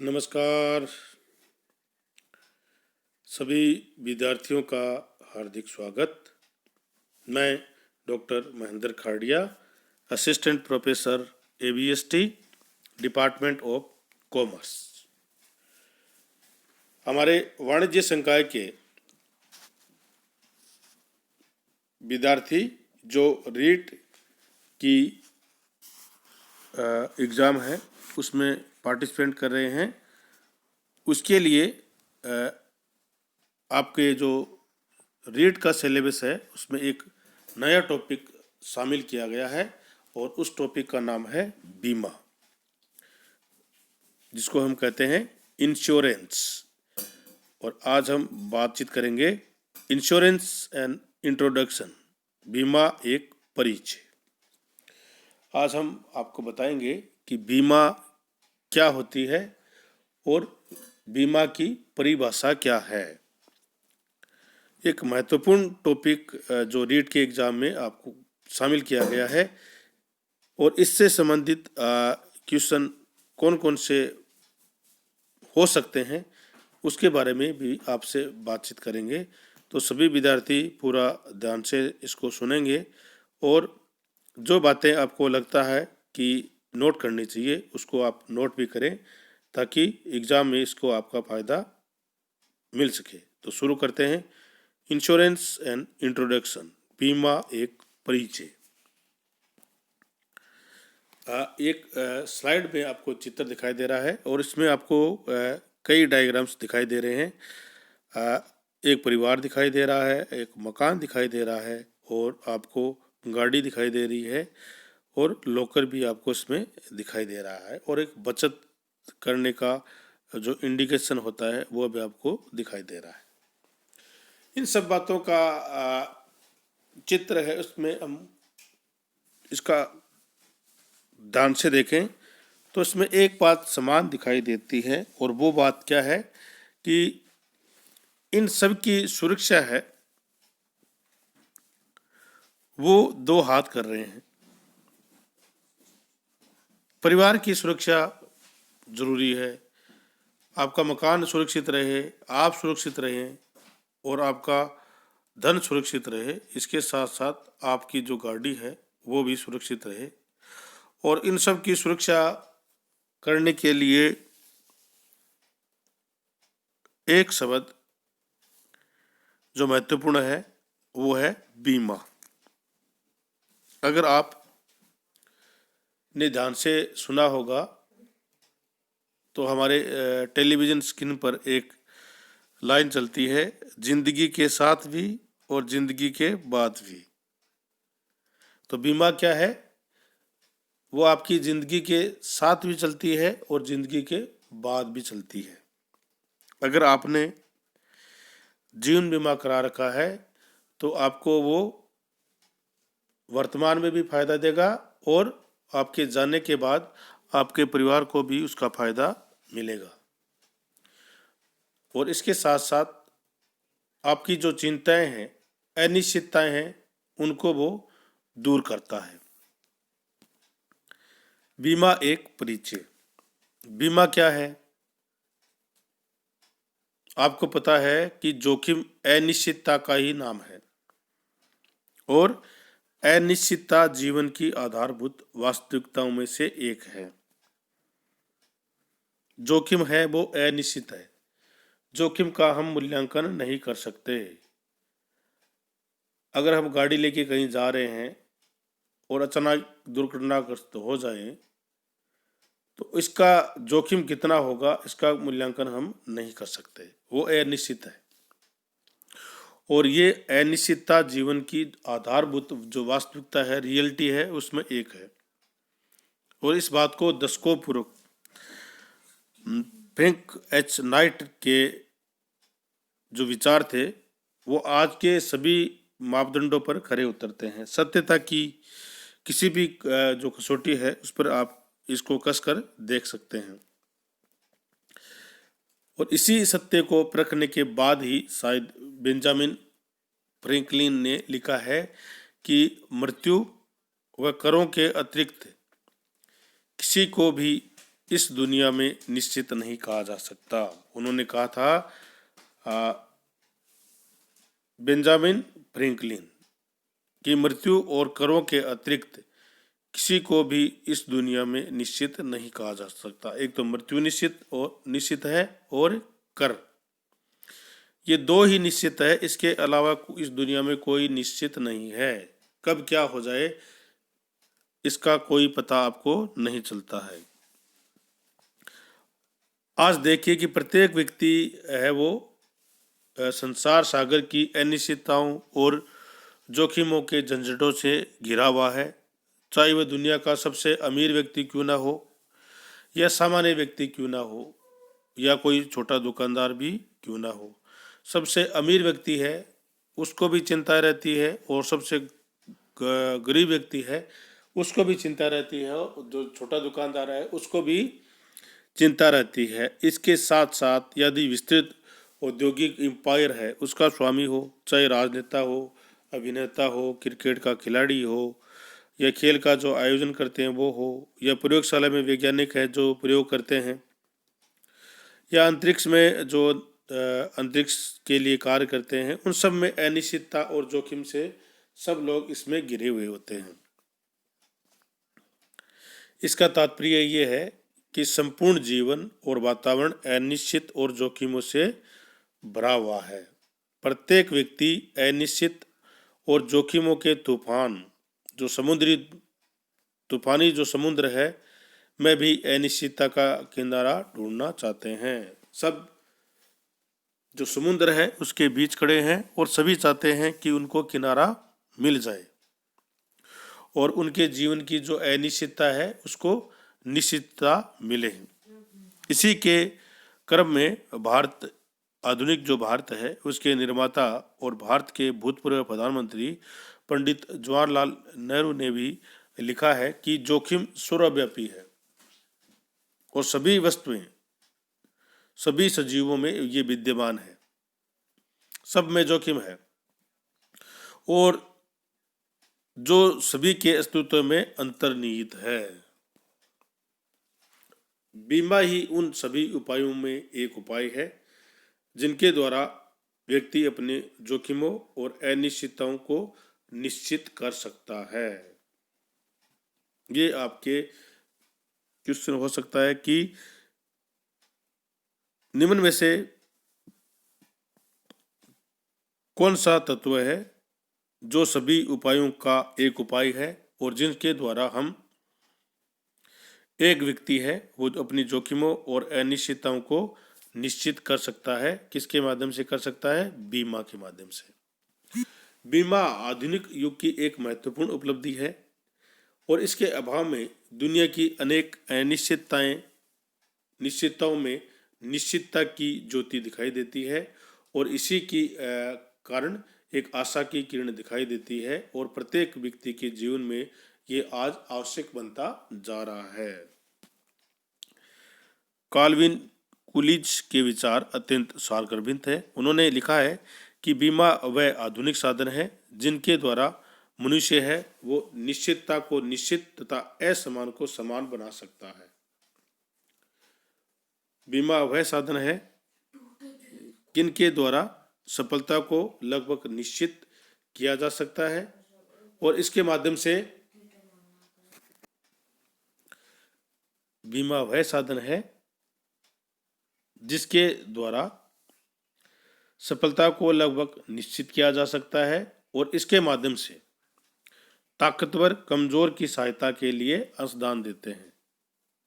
नमस्कार सभी विद्यार्थियों का हार्दिक स्वागत। मैं doctor Mahendra Khadia, assistant professor ABST, department of commerce. हमारे वाणिज्य संकाय के विद्यार्थी जो रीट की एग्ज़ाम है उसमें पार्टिसिपेट कर रहे हैं, उसके लिए आपके जो रीट का सिलेबस है उसमें एक नया टॉपिक शामिल किया गया है और उस टॉपिक का नाम है बीमा, जिसको हम कहते हैं इंश्योरेंस। और आज हम बातचीत करेंगे इंश्योरेंस एंड इंट्रोडक्शन, बीमा एक परिचय। आज हम आपको बताएंगे कि बीमा क्या होती है और बीमा की परिभाषा क्या है। एक महत्वपूर्ण टॉपिक जो रीट के एग्ज़ाम में आपको शामिल किया गया है और इससे संबंधित क्वेश्चन कौन कौन से हो सकते हैं उसके बारे में भी आपसे बातचीत करेंगे। तो सभी विद्यार्थी पूरा ध्यान से इसको सुनेंगे और जो बातें आपको लगता है कि नोट करनी चाहिए उसको आप नोट भी करें ताकि एग्ज़ाम में इसको आपका फ़ायदा मिल सके। तो शुरू करते हैं। इंश्योरेंस एंड इंट्रोडक्शन, बीमा एक परिचय। एक स्लाइड में आपको चित्र दिखाई दे रहा है और इसमें आपको कई डायग्राम्स दिखाई दे रहे हैं। एक परिवार दिखाई दे रहा है, एक मकान दिखाई दे रहा है और आपको गाड़ी दिखाई दे रही है और लॉकर भी आपको इसमें दिखाई दे रहा है और एक बचत करने का जो इंडिकेशन होता है वो भी आपको दिखाई दे रहा है। इन सब बातों का चित्र है, उसमें हम इसका ध्यान से देखें तो इसमें एक बात समान दिखाई देती है और वो बात क्या है कि इन सब की सुरक्षा है वो दो हाथ कर रहे हैं। परिवार की सुरक्षा जरूरी है, आपका मकान सुरक्षित रहे, आप सुरक्षित रहें और आपका धन सुरक्षित रहे, इसके साथ साथ आपकी जो गाड़ी है वो भी सुरक्षित रहे। और इन सब की सुरक्षा करने के लिए एक शब्द जो महत्वपूर्ण है वो है बीमा। अगर आप ने ध्यान से सुना होगा तो हमारे टेलीविज़न स्क्रीन पर एक लाइन चलती है, जिंदगी के साथ भी और जिंदगी के बाद भी। तो बीमा क्या है? वो आपकी ज़िंदगी के साथ भी चलती है और ज़िंदगी के बाद भी चलती है। अगर आपने जीवन बीमा करा रखा है तो आपको वो वर्तमान में भी फ़ायदा देगा और आपके जाने के बाद आपके परिवार को भी उसका फ़ायदा मिलेगा। और इसके साथ साथ आपकी जो चिंताएं हैं, अनिश्चितताएं हैं, उनको वो दूर करता है। बीमा एक परिचय। बीमा क्या है? आपको पता है कि जोखिम अनिश्चितता का ही नाम है और अनिश्चितता जीवन की आधारभूत वास्तविकताओं में से एक है। जोखिम है वो अनिश्चित है, जोखिम का हम मूल्यांकन नहीं कर सकते। अगर हम गाड़ी लेके कहीं जा रहे हैं और अचानक दुर्घटनाग्रस्त हो जाए तो इसका जोखिम कितना होगा इसका मूल्यांकन हम नहीं कर सकते, वो अनिश्चित है। और ये अनिश्चितता जीवन की आधारभूत जो वास्तविकता है, रियलिटी है, उसमें एक है। और इस बात को दशकों पूर्व फ्रैंक एच नाइट के जो विचार थे वो आज के सभी मापदंडों पर खरे उतरते हैं। सत्यता की किसी भी जो कसौटी है उस पर आप इसको कसकर देख सकते हैं और इसी सत्य को परखने के बाद ही शायद बेंजामिन फ्रैंकलिन ने लिखा है कि मृत्यु व करों के अतिरिक्त किसी को भी इस दुनिया में निश्चित नहीं कहा जा सकता। उन्होंने कहा था बेंजामिन फ्रैंकलिन कि मृत्यु और करों के अतिरिक्त किसी को भी इस दुनिया में निश्चित नहीं कहा जा सकता। एक तो मृत्यु निश्चित है और कर, ये दो ही निश्चित है। इसके अलावा इस दुनिया में कोई निश्चित नहीं है। कब क्या हो जाए इसका कोई पता आपको नहीं चलता है। आज देखिए कि प्रत्येक व्यक्ति है वो संसार सागर की अनिश्चितताओं और जोखिमों के झंझटों से घिरा हुआ है। चाहे वह दुनिया का सबसे अमीर व्यक्ति क्यों ना हो या सामान्य व्यक्ति क्यों ना हो या कोई छोटा दुकानदार भी क्यों ना हो। सबसे अमीर व्यक्ति है उसको भी चिंता रहती है और सबसे गरीब व्यक्ति है उसको भी चिंता रहती है, जो छोटा दुकानदार है उसको भी चिंता रहती है। इसके साथ साथ यदि विस्तृत औद्योगिक एम्पायर है उसका स्वामी हो, चाहे राजनेता हो, अभिनेता हो, क्रिकेट का खिलाड़ी हो या खेल का जो आयोजन करते हैं वो हो, या प्रयोगशाला में वैज्ञानिक है जो प्रयोग करते हैं, या अंतरिक्ष में जो अंतरिक्ष के लिए कार्य करते हैं, उन सब में अनिश्चितता और जोखिम से सब लोग इसमें घिरे हुए होते हैं। इसका तात्पर्य ये है कि संपूर्ण जीवन और वातावरण अनिश्चित और जोखिमों से भरा हुआ है। प्रत्येक व्यक्ति अनिश्चित और जोखिमों के तूफानी जो समुद्र है में भी अनिश्चितता का किनारा ढूंढना चाहते हैं। सब जो समुद्र है उसके बीच खड़े हैं और सभी चाहते हैं कि उनको किनारा मिल जाए और उनके जीवन की जो अनिश्चितता है उसको निश्चितता मिले। इसी के क्रम में आधुनिक जो भारत है उसके निर्माता और भारत के भूतपूर्व प्रधानमंत्री पंडित जवाहरलाल नेहरू ने भी लिखा है कि जोखिम सर्वव्यापी है और सभी वस्तुएं, सभी सजीवों में ये विद्यमान है। सब में जोखिम है और जो सभी के अस्तित्व में अंतर्निहित है। बीमा ही उन सभी उपायों में एक उपाय है जिनके द्वारा व्यक्ति अपने जोखिमों और अनिश्चितताओं को निश्चित कर सकता है। ये आपके क्वेश्चन हो सकता है कि निम्न में से कौन सा तत्व है जो सभी उपायों का एक उपाय है और जिनके द्वारा हम एक व्यक्ति है वो अपनी जोखिमों और अनिश्चितताओं को निश्चित कर सकता है। किसके माध्यम से कर सकता है? बीमा के माध्यम से। बीमा आधुनिक युग की एक महत्वपूर्ण उपलब्धि है और इसके अभाव में दुनिया की अनेक निश्चितताओं में निश्चितता की ज्योति दिखाई देती है और इसी की कारण एक आशा की किरण दिखाई देती है और प्रत्येक व्यक्ति के जीवन में ये आज आवश्यक बनता जा रहा है। काल्विन कुलिज के विचार अत्यंत सारगर्भित है। उन्होंने लिखा है कि बीमा वह आधुनिक साधन है जिनके द्वारा मनुष्य है वो निश्चितता को निश्चित तथा असमान को समान बना सकता है। बीमा वह साधन है जिनके द्वारा सफलता को लगभग निश्चित किया जा सकता है और इसके माध्यम से बीमा वह साधन है जिसके द्वारा सफलता को लगभग निश्चित किया जा सकता है और इसके माध्यम से ताकतवर कमजोर की सहायता के लिए अंशदान देते हैं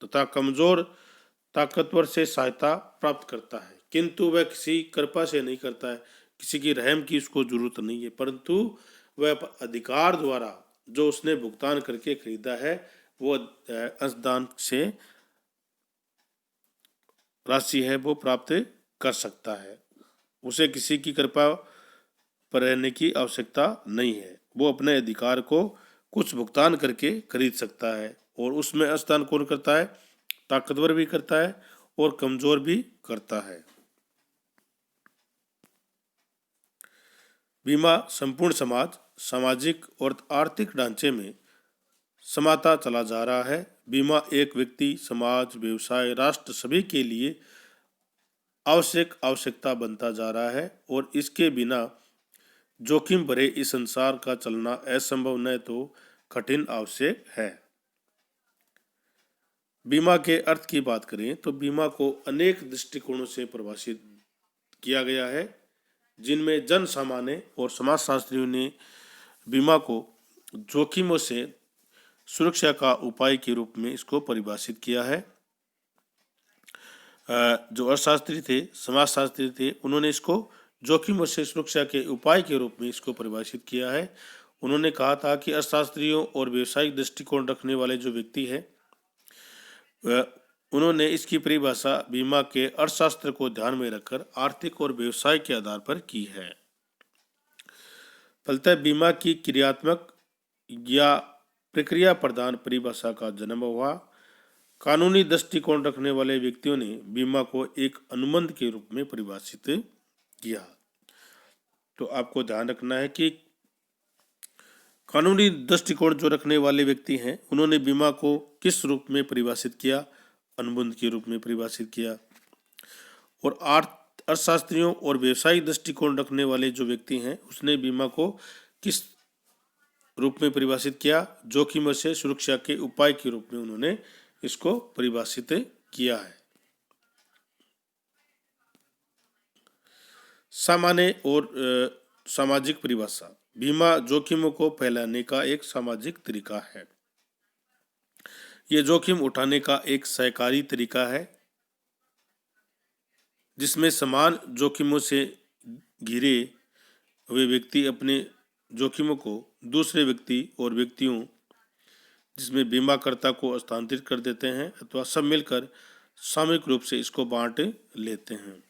तथा कमजोर ताकतवर से सहायता प्राप्त करता है, किंतु वह किसी कृपा से नहीं करता है, किसी की रहम की उसको जरूरत नहीं है, परंतु वह अधिकार द्वारा जो उसने भुगतान करके खरीदा है वो अंशदान से राशि है वो प्राप्त कर सकता है। उसे किसी की कृपा पर रहने की आवश्यकता नहीं है, वो अपने अधिकार को कुछ भुगतान करके खरीद सकता है और उसमें अंशदान कौन करता है? ताकतवर भी करता है और कमजोर भी करता है। बीमा संपूर्ण सामाजिक और आर्थिक ढांचे में समाता चला जा रहा है। बीमा एक व्यक्ति, समाज, व्यवसाय, राष्ट्र सभी के लिए आवश्यकता बनता जा रहा है और इसके बिना जोखिम भरे इस संसार का चलना असंभव न तो कठिन आवश्यक है। बीमा के अर्थ की बात करें तो बीमा को अनेक दृष्टिकोणों से परिभाषित किया गया है, जिनमें जन सामान्य और समाजशास्त्रियों ने बीमा को जोखिमों से सुरक्षा का उपाय के रूप में इसको परिभाषित किया है। जो अर्थशास्त्री थे, समाजशास्त्री थे, उन्होंने इसको जोखिमों से सुरक्षा के उपाय के रूप में इसको परिभाषित किया है। उन्होंने कहा था कि अर्थशास्त्रियों और व्यावसायिक दृष्टिकोण रखने वाले जो व्यक्ति हैं, उन्होंने इसकी परिभाषा बीमा के अर्थशास्त्र को ध्यान में रखकर आर्थिक और व्यवसाय के आधार पर की है। फलतः बीमा की क्रियात्मक या प्रक्रिया प्रधान परिभाषा का जन्म हुआ। कानूनी दृष्टिकोण रखने वाले व्यक्तियों ने बीमा को एक अनुबंध के रूप में परिभाषित किया। तो आपको ध्यान रखना है कि कानूनी दृष्टिकोण जो रखने वाले व्यक्ति हैं, उन्होंने बीमा को किस रूप में परिभाषित किया? अनुबंध के रूप में परिभाषित किया। और अर्थशास्त्रियों और व्यवसायिक दृष्टिकोण रखने वाले जो व्यक्ति हैं, उसने बीमा को किस रूप में परिभाषित किया? जोखिमों से सुरक्षा के उपाय के रूप में उन्होंने इसको परिभाषित किया है। सामान्य और सामाजिक परिभाषा। बीमा जोखिमों को फैलाने का एक सामाजिक तरीका है। ये जोखिम उठाने का एक सहकारी तरीका है, जिसमें समान जोखिमों से घिरे हुए व्यक्ति अपने जोखिमों को दूसरे व्यक्ति और व्यक्तियों, जिसमें बीमाकर्ता को हस्तांतरित कर देते हैं अथवा सब मिलकर सामूहिक रूप से इसको बांट लेते हैं।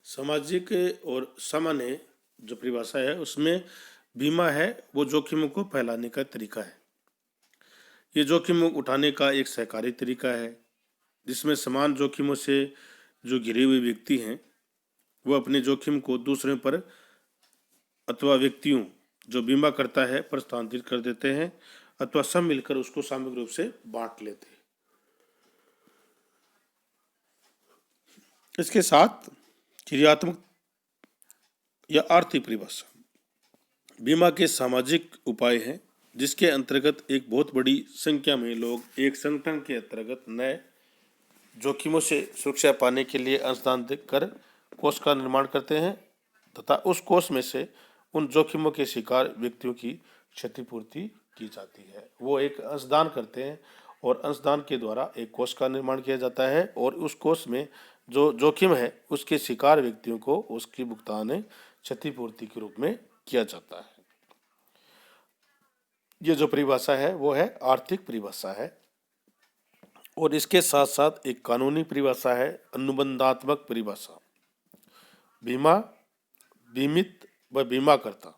सामाजिक और सामान्य जो परिभाषा है, उसमें बीमा है वो जोखिमों को फैलाने का तरीका है। ये जोखिम उठाने का एक सहकारी तरीका है, जिसमें समान जोखिमों से जो घिरे हुए व्यक्ति हैं, वो अपने जोखिम को दूसरों पर अथवा व्यक्तियों जो बीमा करता है पर स्थानांतरित कर देते हैं अथवा सब मिलकर उसको सामूहिक रूप से बांट लेते हैं। इसके साथ क्रियात्मक या आर्थिक परिभाषा। बीमा के सामाजिक उपाय हैं, जिसके अंतर्गत एक बहुत बड़ी संख्या में लोग एक संगठन के अंतर्गत नए जोखिमों से सुरक्षा पाने के लिए अंशदान कर कोष का निर्माण करते हैं तथा उस कोष में से उन जोखिमों के शिकार व्यक्तियों की क्षतिपूर्ति की जाती है। वो एक अंशदान करते हैं और अंशदान के द्वारा एक कोष का निर्माण किया जाता है और उस कोष में जो जोखिम है उसके शिकार व्यक्तियों को उसकी भुगतान क्षतिपूर्ति के रूप में किया जाता है। ये जो परिभाषा है वो है आर्थिक परिभाषा है। और इसके साथ साथ एक कानूनी परिभाषा है अनुबंधात्मक परिभाषा। बीमा, बीमित व बीमाकर्ता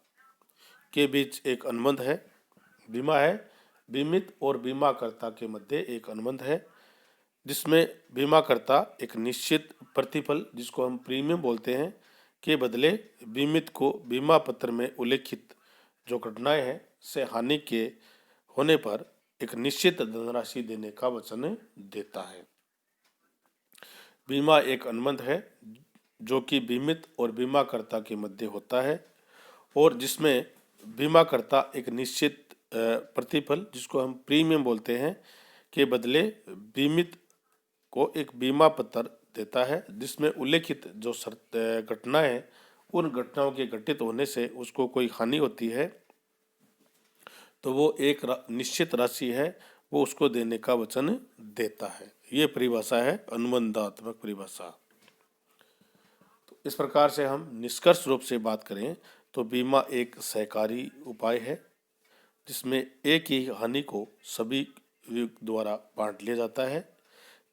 के बीच एक अनुबंध है। बीमा है, बीमित और बीमाकर्ता के मध्य एक अनुबंध है, जिसमें बीमाकर्ता एक निश्चित प्रतिफल, जिसको हम प्रीमियम बोलते हैं, के बदले बीमित को बीमा पत्र में उल्लेखित जो घटनाएं हैं से हानि के होने पर एक निश्चित धनराशि देने का वचन देता है। बीमा एक अनुबंध है जो कि बीमित और बीमाकर्ता के मध्य होता है और जिसमें बीमाकर्ता एक निश्चित प्रतिफल, जिसको हम प्रीमियम बोलते हैं, के बदले बीमित को एक बीमा पत्र देता है, जिसमें उल्लेखित जो घटनाएं हैं उन घटनाओं के घटित होने से उसको कोई हानि होती है तो वो एक निश्चित राशि है वो उसको देने का वचन देता है। ये परिभाषा है अनुबंधात्मक परिभाषा। तो इस प्रकार से हम निष्कर्ष रूप से बात करें तो बीमा एक सहकारी उपाय है, जिसमें एक ही हानि को सभी द्वारा बांट लिया जाता है।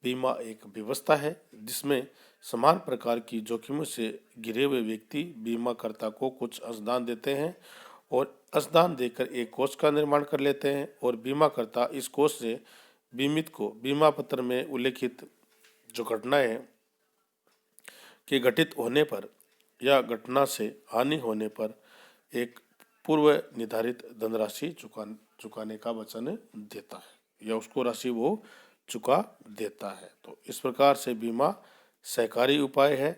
बीमा एक व्यवस्था है जिसमें समान प्रकार की जोखिमों से घिरे हुए व्यक्ति बीमाकर्ता को कुछ अंशदान देते हैं और अंशदान देकर एक कोष का निर्माण कर लेते हैं और बीमाकर्ता इस कोष से बीमित को बीमा पत्र में उल्लेखित जो घटनाएं के घटित होने पर या घटना से हानि होने पर एक पूर्व निर्धारित धनराशि चुकाने का वचन देता है या उसको राशि वो चुका देता है। तो इस प्रकार से बीमा सहकारी उपाय है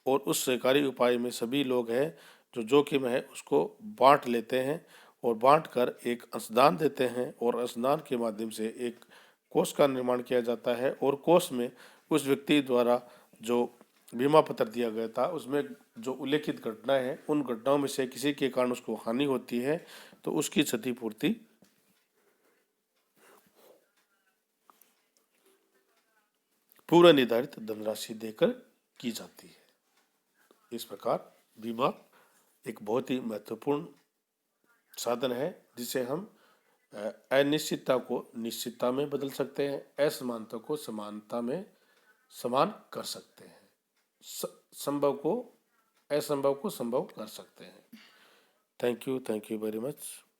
और उस सहकारी उपाय में सभी लोग हैं जो जोखिम है उसको बांट लेते हैं और बांट कर एक अंशदान देते हैं और अंशदान के माध्यम से एक कोष का निर्माण किया जाता है और कोष में उस व्यक्ति द्वारा जो बीमा पत्र दिया गया था उसमें जो उल्लेखित घटना है उन घटनाओं में से किसी के कारण उसको हानि होती है तो उसकी क्षतिपूर्ति पूर्व निर्धारित धनराशि देकर की जाती है। इस प्रकार बीमा एक बहुत ही महत्वपूर्ण साधन है जिसे हम अनिश्चितता को निश्चितता में बदल सकते हैं, असमानता को समानता में समान कर सकते हैं, संभव को असंभव को संभव कर सकते हैं। Thank you very much.